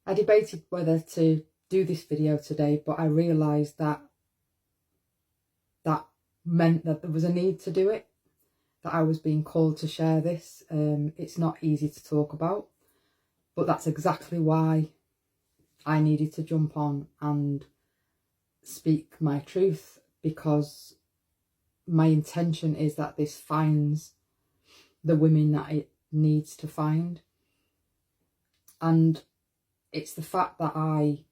I debated whether to do this video today, but I realised that that meant that there was a need to do it, that I was being called to share this. It's not easy to talk about, but that's exactly why I needed to jump on and speak my truth, because my intention is that this finds the women that it needs to find. And it's the fact that I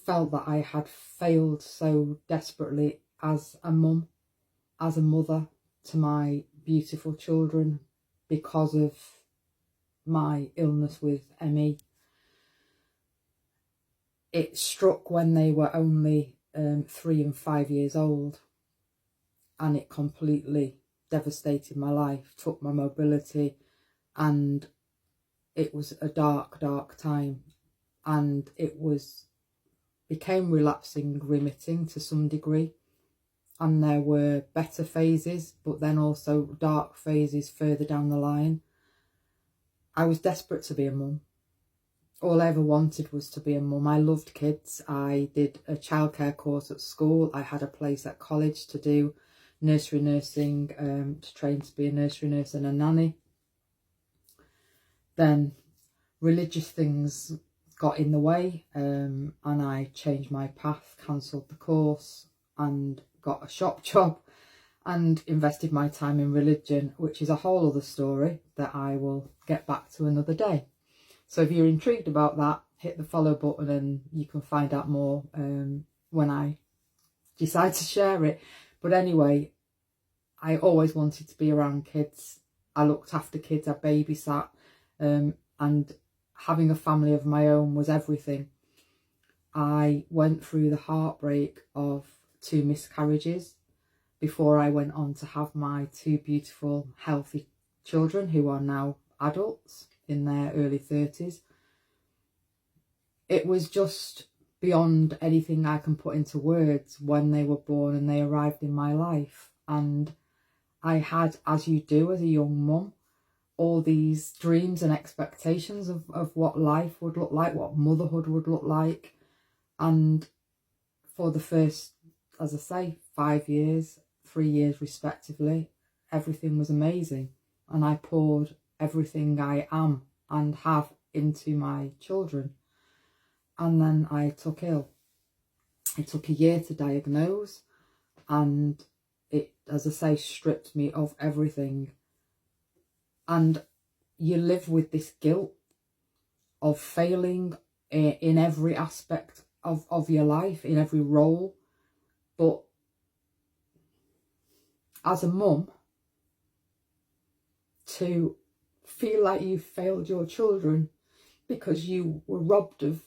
felt that I had failed so desperately as a mum, as a mother to my beautiful children, because of my illness with ME. It struck when they were only 3 and 5 years old, and it completely devastated my life, took my mobility, and it was a dark, dark time. And it became relapsing, remitting to some degree. And there were better phases, but then also dark phases further down the line. I was desperate to be a mum. All I ever wanted was to be a mum. I loved kids. I did a childcare course at school. I had a place at college to do nursery nursing, to train to be a nursery nurse and a nanny. Then religious things got in the way, and I changed my path, cancelled the course and got a shop job and invested my time in religion, which is a whole other story that I will get back to another day. So if you're intrigued about that, hit the follow button and you can find out more when I decide to share it. But anyway, I always wanted to be around kids. I looked after kids, I babysat, and having a family of my own was everything. I went through the heartbreak of 2 miscarriages before I went on to have my 2 beautiful, healthy children who are now adults in their early 30s. It was just beyond anything I can put into words when they were born and they arrived in my life. And I had, as you do as a young mum, all these dreams and expectations of what life would look like, what motherhood would look like. And for the first, as I say, 5 years, 3 years respectively, everything was amazing. And I poured everything I am and have into my children. And then I took ill. It took a year to diagnose, and it, as I say, stripped me of everything. And you live with this guilt of failing in every aspect of your life, in every role. But as a mum, to feel like you failed your children because you were robbed of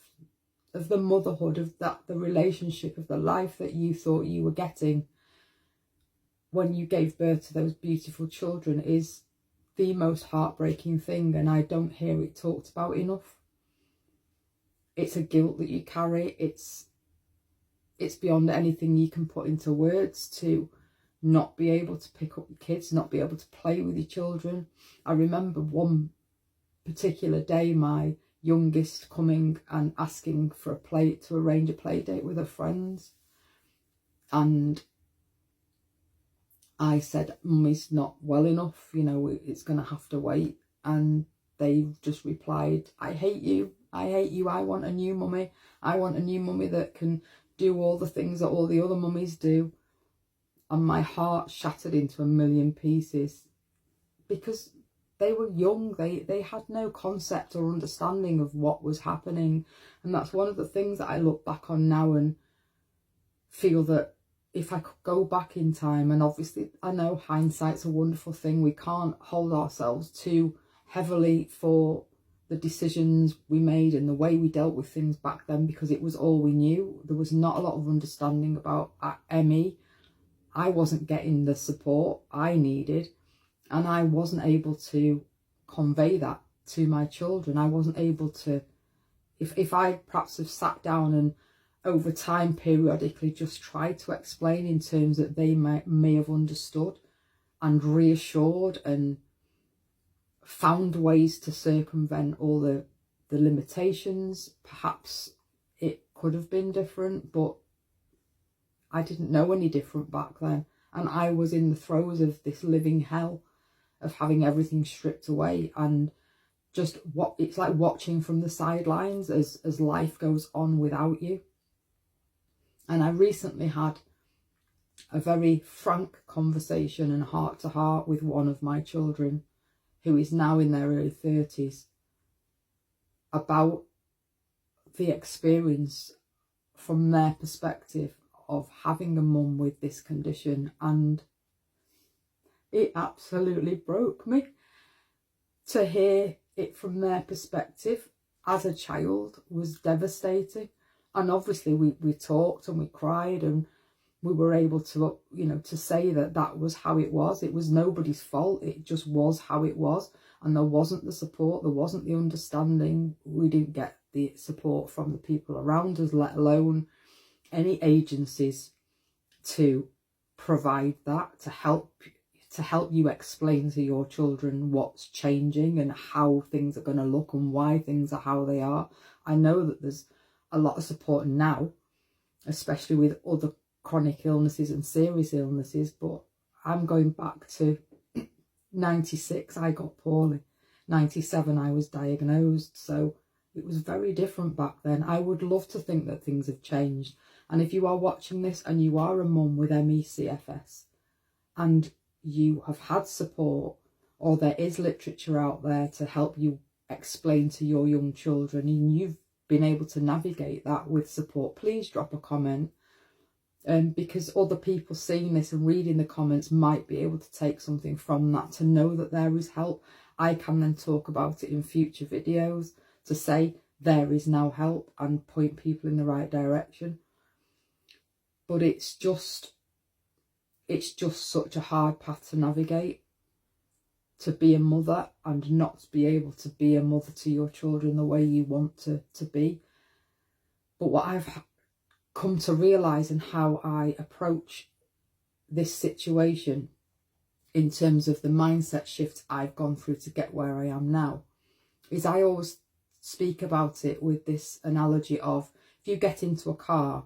the motherhood, of the relationship, of the life that you thought you were getting when you gave birth to those beautiful children, is the most heartbreaking thing, and I don't hear it talked about enough. It's a guilt that you carry. It's beyond anything you can put into words, to not be able to pick up your kids, not be able to play with your children. I remember one particular day, my youngest coming and asking for to arrange a play date with her friends, and I said, Mummy's not well enough, you know, it's going to have to wait. And they just replied, I hate you, I hate you, I want a new mummy. I want a new mummy that can do all the things that all the other mummies do. And my heart shattered into a million pieces, because they were young, they had no concept or understanding of what was happening. And that's one of the things that I look back on now and feel that if I could go back in time, and obviously I know hindsight's a wonderful thing, we can't hold ourselves too heavily for the decisions we made and the way we dealt with things back then, because it was all we knew. There was not a lot of understanding about ME. I wasn't getting the support I needed, and I wasn't able to convey that to my children. I wasn't able to, if I perhaps have sat down and over time periodically just tried to explain in terms that they may have understood and reassured, and found ways to circumvent all the the limitations. Perhaps it could have been different, but I didn't know any different back then. And I was in the throes of this living hell of having everything stripped away, and just what it's like watching from the sidelines as life goes on without you. And I recently had a very frank conversation and heart to heart with one of my children, who is now in their early 30s, about the experience from their perspective of having a mum with this condition. And it absolutely broke me to hear it from their perspective. As a child, was devastating. And obviously we talked and we cried, and we were able to, you know, to say that that was how it was. It was nobody's fault. It just was how it was. And there wasn't the support, there wasn't the understanding. We didn't get the support from the people around us, let alone any agencies to provide that, to help you explain to your children what's changing and how things are going to look and why things are how they are. I know that there's a lot of support now, especially with other chronic illnesses and serious illnesses, but I'm going back to 96, I got poorly. 97, I was diagnosed. So it was very different back then. I would love to think that things have changed. And if you are watching this and you are a mum with ME/CFS and you have had support, or there is literature out there to help you explain to your young children, and you've been able to navigate that with support, please drop a comment. Because other people seeing this and reading the comments might be able to take something from that, to know that there is help. I can then talk about it in future videos to say there is now help and point people in the right direction. But it's just such a hard path to navigate, to be a mother and not be able to be a mother to your children the way you want to be. But what I've come to realise, and how I approach this situation in terms of the mindset shift I've gone through to get where I am now, is I always speak about it with this analogy of, if you get into a car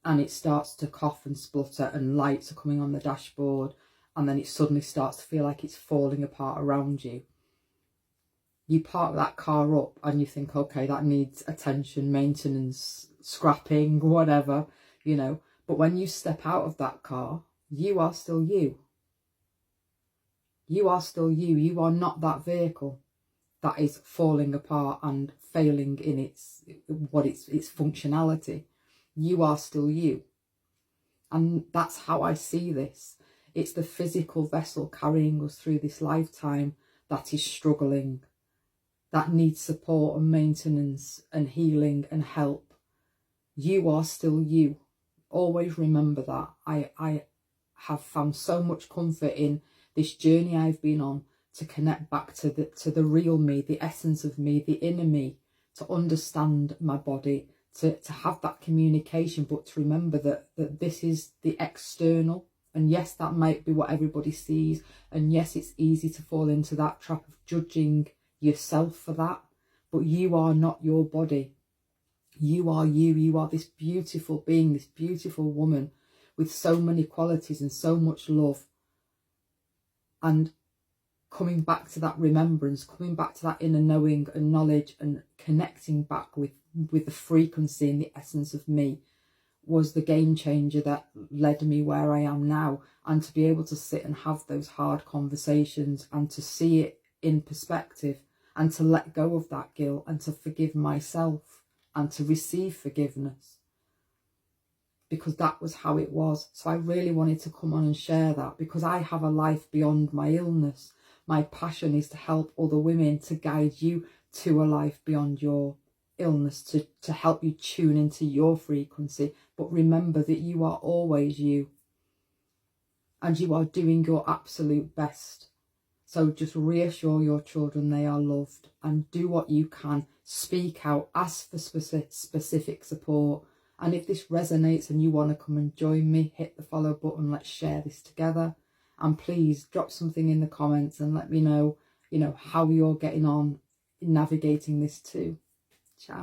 and it starts to cough and splutter and lights are coming on the dashboard, and then it suddenly starts to feel like it's falling apart around you, you park that car up and you think, okay, that needs attention, maintenance, scrapping, whatever, you know. But when you step out of that car, you are still you. You are still you. You are not that vehicle that is falling apart and failing in its functionality. You are still you. And that's how I see this. It's the physical vessel carrying us through this lifetime that is struggling, that needs support and maintenance and healing and help. You are still you. Always remember that. I have found so much comfort in this journey I've been on to connect back to the real me, the essence of me, the inner me, to understand my body, to have that communication, but to remember that this is the external. And yes, that might be what everybody sees. And yes, it's easy to fall into that trap of judging yourself for that. But you are not your body. You are you. You are this beautiful being, this beautiful woman with so many qualities and so much love. And coming back to that remembrance, coming back to that inner knowing and knowledge, and connecting back with the frequency and the essence of me, was the game changer that led me where I am now. And to be able to sit and have those hard conversations and to see it in perspective, and to let go of that guilt, and to forgive myself and to receive forgiveness, because that was how it was. So I really wanted to come on and share that, because I have a life beyond my illness. My passion is to help other women, to guide you to a life beyond your illness, to help you tune into your frequency. But remember that you are always you, and you are doing your absolute best. So just reassure your children they are loved, and do what you can. Speak out, ask for specific support. And if this resonates and you want to come and join me, hit the follow button. Let's share this together. And please drop something in the comments and let me know, how you're getting on in navigating this too. Ciao.